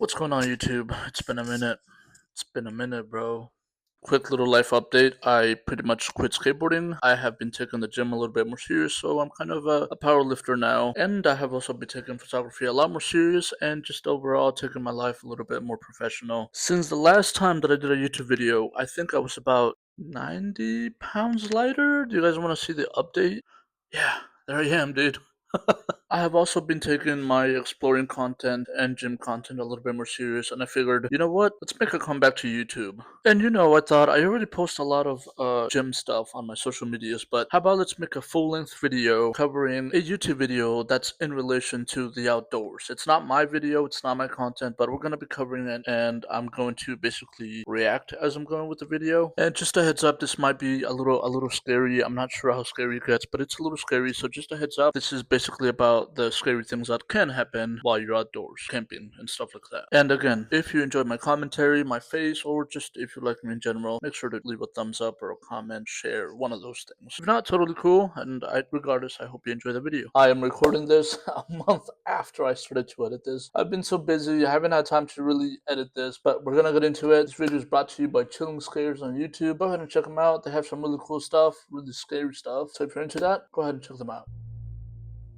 What's going on, YouTube? It's been a minute. It's been a minute, bro. Quick little life update. I pretty much quit skateboarding. I have been taking the gym a little bit more serious, so I'm kind of a power lifter now. And I have also been taking photography a lot more serious and just overall taking my life a little bit more professional. Since the last time that I did a YouTube video, I think I was about 90 pounds lighter. Do you guys want to see the update? Yeah, there I am, dude. I have also been taking my exploring content and gym content a little bit more serious, and I figured, you know what? Let's make a comeback to YouTube. And I thought I already post a lot of gym stuff on my social medias, but how about let's make a full-length video covering a YouTube video that's in relation to the outdoors. It's not my video, it's not my content, but we're gonna be covering it, and I'm going to basically react as I'm going with the video. And just a heads up, this might be a little scary. I'm not sure how scary it gets, but it's a little scary. So just a heads up, this is basically about the scary things that can happen while you're outdoors camping and stuff like that. And again, if you enjoyed my commentary, my face, or just if you like me in general, make sure to leave a thumbs up or a comment, share, one of those things. If not, totally cool. And regardless, I hope you enjoy the video. I am recording this a month after I started to edit this. I've been so busy, I haven't had time to really edit this, but we're gonna get into it. This video is brought to you by Chilling Scares on YouTube. Go ahead and check them out. They have some really cool stuff, really scary stuff. So if you're into that, go ahead and check them out.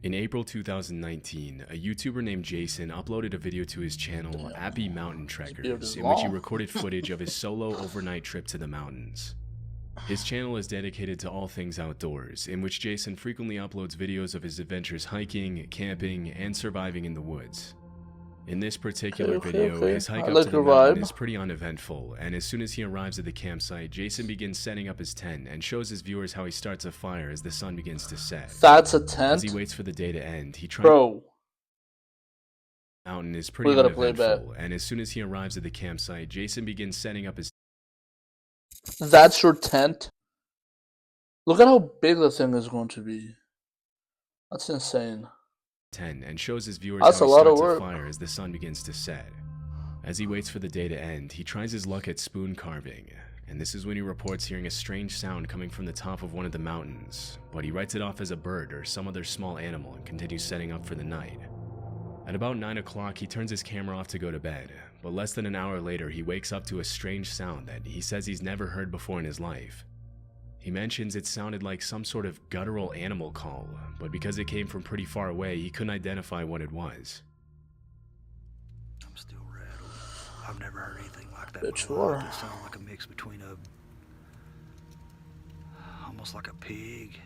In April 2019, a YouTuber named Jason uploaded a video to his channel, Abbey Mountain Trekkers, in which he recorded footage of his solo overnight trip to the mountains. His channel is dedicated to all things outdoors, in which Jason frequently uploads videos of his adventures hiking, camping, and surviving in the woods. In this particular video, his hike up to the mountain is pretty uneventful, and as soon as he arrives at the campsite, Jason begins setting up his tent and shows his viewers how he starts a fire as the sun begins to set. That's a tent? As he waits for the day to end, he tries... Bro. The mountain is pretty uneventful, and as soon as he arrives at the campsite, Jason begins setting up his... That's your tent? Look at how big the thing is going to be. That's insane. And shows his viewers how he starts a fire as the sun begins to set. As he waits for the day to end, he tries his luck at spoon carving, and this is when he reports hearing a strange sound coming from the top of one of the mountains, but he writes it off as a bird or some other small animal and continues setting up for the night. At about 9 o'clock, he turns his camera off to go to bed, but less than an hour later, he wakes up to a strange sound that he says he's never heard before in his life. He mentions it sounded like some sort of guttural animal call, but because it came from pretty far away, he couldn't identify what it was. I'm still rattled. I've never heard anything like that before. It sounded like a mix between almost like a pig,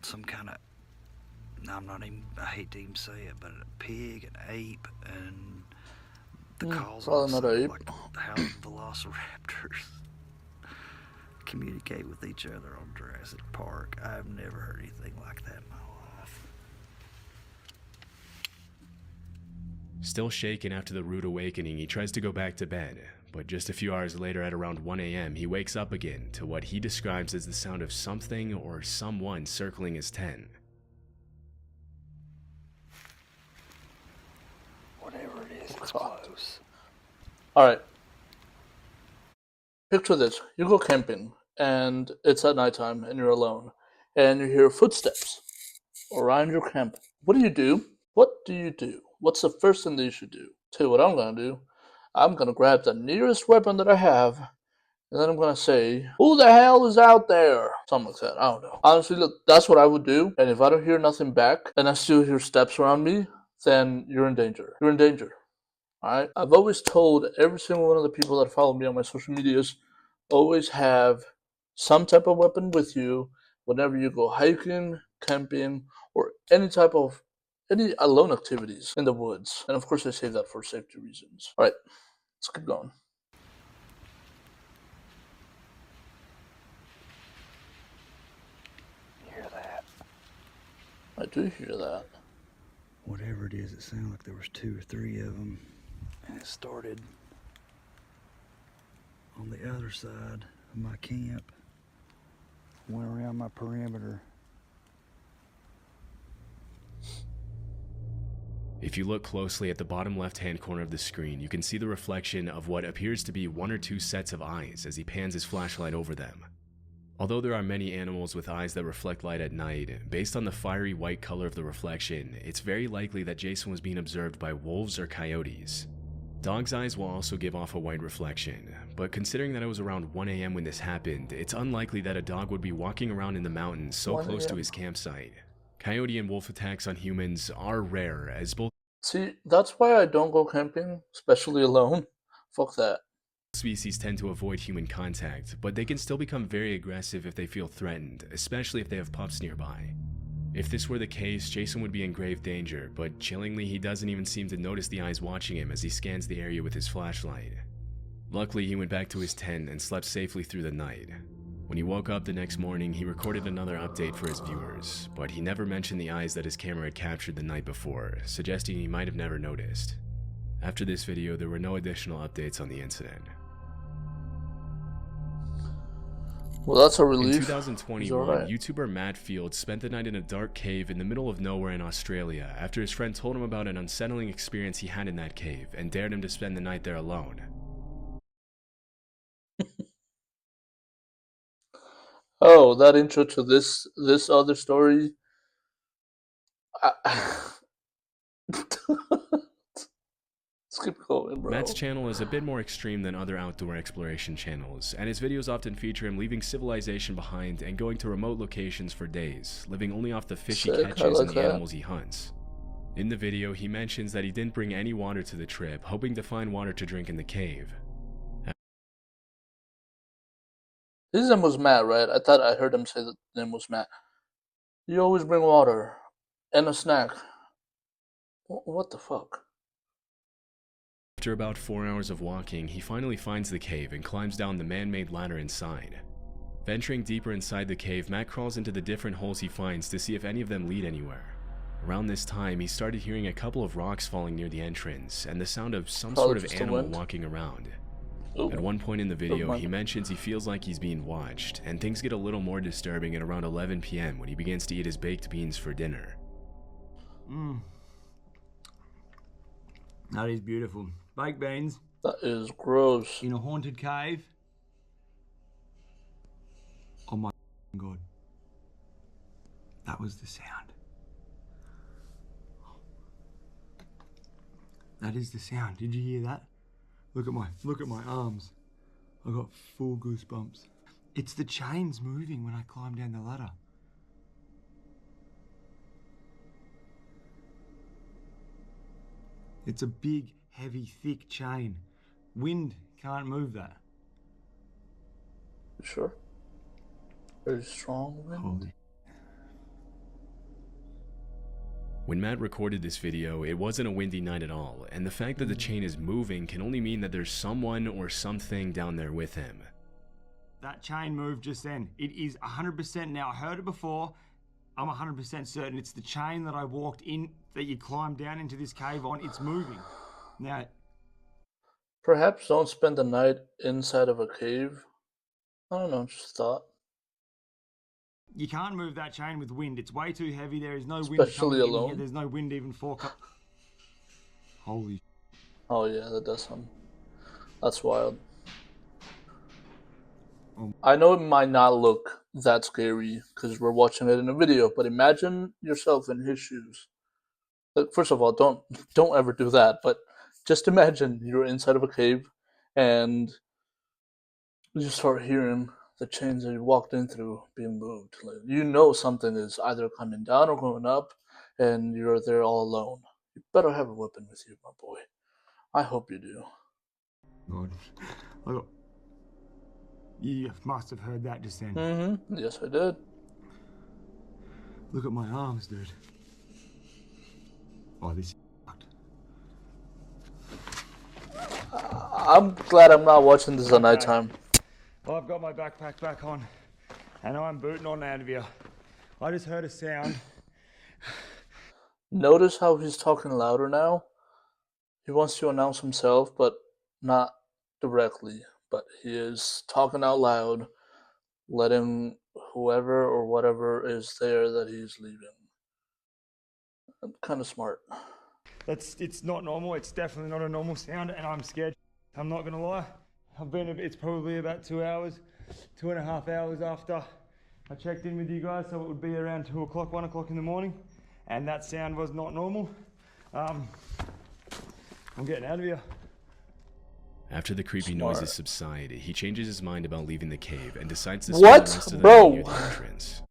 some kind of, I hate to even say it, but a pig, an ape, and the calls probably not an ape. like how the velociraptors communicate with each other on Jurassic Park. I've never heard anything like that in my life. Still shaken after the rude awakening, he tries to go back to bed, but just a few hours later at around 1 a.m., he wakes up again to what he describes as the sound of something or someone circling his tent. Whatever it is, it's close. Alright. Picture this. You go camping, and it's at nighttime, and you're alone, and you hear footsteps around your camp. What do you do? What do you do? What's the first thing that you should do? Tell you what I'm gonna do. I'm gonna grab the nearest weapon that I have, and then I'm gonna say, "Who the hell is out there?" Something like that. I don't know. Honestly, look, that's what I would do. And if I don't hear nothing back, and I still hear steps around me, then you're in danger. You're in danger. Alright? I've always told every single one of the people that follow me on my social medias, always have some type of weapon with you whenever you go hiking, camping, or any alone activities in the woods. And of course I save that for safety reasons. Alright, let's keep going. You hear that? I do hear that. Whatever it is, it sounded like there was 2 or 3 of them, and it started on the other side of my camp, went around my perimeter. If you look closely at the bottom left-hand corner of the screen, you can see the reflection of what appears to be 1 or 2 sets of eyes as he pans his flashlight over them. Although there are many animals with eyes that reflect light at night, based on the fiery white color of the reflection, it's very likely that Jason was being observed by wolves or coyotes. Dogs' eyes will also give off a white reflection, but considering that it was around 1 a.m. when this happened, it's unlikely that a dog would be walking around in the mountains so close to his campsite. Coyote and wolf attacks on humans are rare, as both See, that's why I don't go camping, especially alone. Fuck that. species tend to avoid human contact, but they can still become very aggressive if they feel threatened, especially if they have pups nearby. If this were the case, Jason would be in grave danger, but chillingly he doesn't even seem to notice the eyes watching him as he scans the area with his flashlight. Luckily, he went back to his tent and slept safely through the night. When he woke up the next morning, he recorded another update for his viewers, but he never mentioned the eyes that his camera had captured the night before, suggesting he might have never noticed. After this video, there were no additional updates on the incident. Well, that's a relief. In 2021, YouTuber Matt Field spent the night in a dark cave in the middle of nowhere in Australia after his friend told him about an unsettling experience he had in that cave and dared him to spend the night there alone. Oh, that intro to this other story. Let's keep going, bro. Matt's channel is a bit more extreme than other outdoor exploration channels, and his videos often feature him leaving civilization behind and going to remote locations for days, living only off the fish he catches and the animals he hunts. In the video, he mentions that he didn't bring any water to the trip, hoping to find water to drink in the cave. His name was Matt, right? I thought I heard him say that his name was Matt. You always bring water and a snack. What the fuck? After about 4 hours of walking, he finally finds the cave and climbs down the man-made ladder inside. Venturing deeper inside the cave, Matt crawls into the different holes he finds to see if any of them lead anywhere. Around this time, he started hearing a couple of rocks falling near the entrance and the sound of some sort of animal walking around. At one point in the video, he mentions he feels like he's being watched, and things get a little more disturbing at around 11 p.m. when he begins to eat his baked beans for dinner. That is beautiful. Baked beans. That is gross. In a haunted cave. Oh my god. That was the sound. That is the sound. Did you hear that? Look at my arms. I got full goosebumps. It's the chains moving when I climb down the ladder. It's a big, heavy, thick chain. Wind can't move that. Sure. Very strong wind. Holy. When Matt recorded this video, it wasn't a windy night at all, and the fact that the chain is moving can only mean that there's someone or something down there with him. That chain moved just then. It is 100% now. I heard it before. I'm 100% certain it's the chain that I walked in, that you climbed down into this cave on. It's moving. Now, perhaps don't spend the night inside of a cave. I don't know, just thought. You can't move that chain with wind. It's way too heavy. There is no wind Especially coming alone. in here. There's no wind even for... Holy... Oh yeah, that does something. That's wild. I know it might not look that scary because we're watching it in a video, but imagine yourself in his shoes. Like, first of all, don't ever do that, but just imagine you're inside of a cave and you start hearing the chains that you walked in through being moved. Like, you know something is either coming down or going up, and you're there all alone. You better have a weapon with you, my boy. I hope you do. God. Look, you must have heard that just then. Mm-hmm. Yes, I did. Look at my arms, dude. Oh, this is fucked. I'm glad I'm not watching this at nighttime. Well, I've got my backpack back on, and I'm booting on out of here. I just heard a sound. Notice how he's talking louder now? He wants to announce himself, but not directly. But he is talking out loud, letting whoever or whatever is there that he's leaving. Kind of smart. It's not normal. It's definitely not a normal sound, and I'm scared. I'm not gonna lie. It's probably about 2 hours 2.5 hours after I checked in with you guys, so it would be around 2 o'clock, 1 o'clock in the morning, and that sound was not normal. I'm getting out of here. After the creepy noises subside, he changes his mind about leaving the cave and decides to What? spend the rest of the Bro. night near the entrance.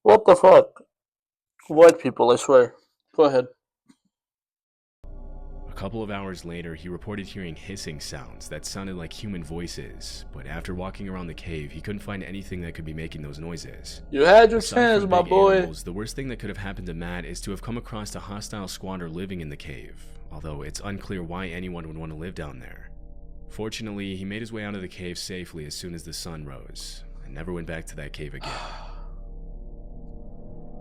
What the fuck? White people, I swear. Go ahead. A couple of hours later, he reported hearing hissing sounds that sounded like human voices, but after walking around the cave, he couldn't find anything that could be making those noises. You had your Aside chance, from my big boy. animals, the worst thing that could have happened to Matt is to have come across a hostile squatter living in the cave, although it's unclear why anyone would want to live down there. Fortunately, he made his way out of the cave safely as soon as the sun rose, and never went back to that cave again.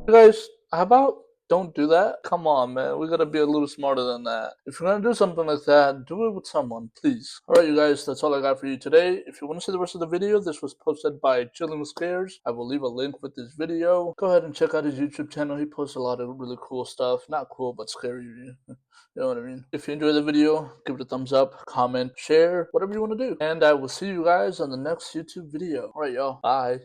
You guys, how about don't do that? Come on, man. We gotta be a little smarter than that. If you're gonna do something like that, do it with someone, please. Alright, you guys, that's all I got for you today. If you want to see the rest of the video, this was posted by Chilling with Scares. I will leave a link with this video. Go ahead and check out his YouTube channel. He posts a lot of really cool stuff. Not cool, but scary. You know what I mean? If you enjoyed the video, give it a thumbs up, comment, share, whatever you want to do. And I will see you guys on the next YouTube video. Alright, y'all. Bye.